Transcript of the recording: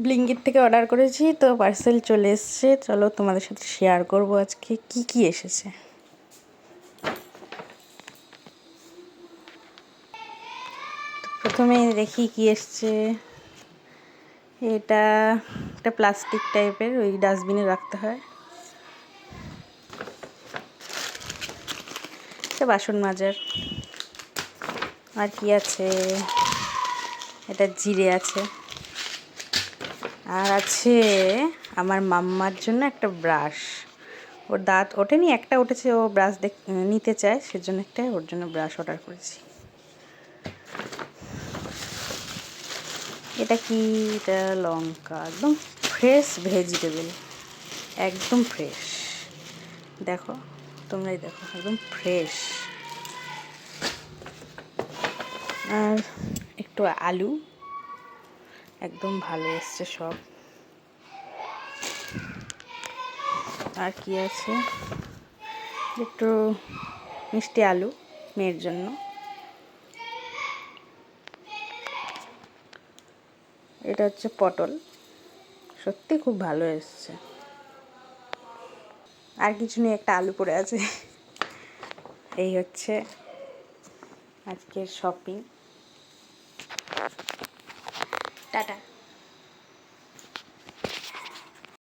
ব্লিঙ্কিট থেকে অর্ডার করেছি, তো পার্সেল চলে এসছে। চলো তোমাদের সাথে শেয়ার করব আজকে কি কি এসেছে। প্রথমে দেখি কি এসছে। এটা একটা প্লাস্টিক টাইপের, ওই ডাস্টবিনে রাখতে হয়। এটা বাসন মাজার। আর কি আছে, এটা জিরে আছে। আর আছে আমার মাম্মার জন্য একটা ব্রাশ। ওর দাঁত ওঠেনি, একটা উঠেছে, ও ব্রাশ নিতে চায়, সেজন্য একটা ওর জন্য ব্রাশ অর্ডার করেছি। এটা কি, এটা লঙ্কা, একদম ফ্রেশ ভেজিটেবল, একদম ফ্রেশ। দেখো, তোমরাই দেখো, একদম ফ্রেশ। আর একটু আলু, একদম ভালো এসছে সব। আর কি আছে, একটু মিষ্টি আলু মেয়ের জন্য। এটা হচ্ছে পটল, সত্যি খুব ভালো এসছে। আর কিছু নেই, একটা আলু পড়ে আছে। এই হচ্ছে আজকের শপিং। টাটা।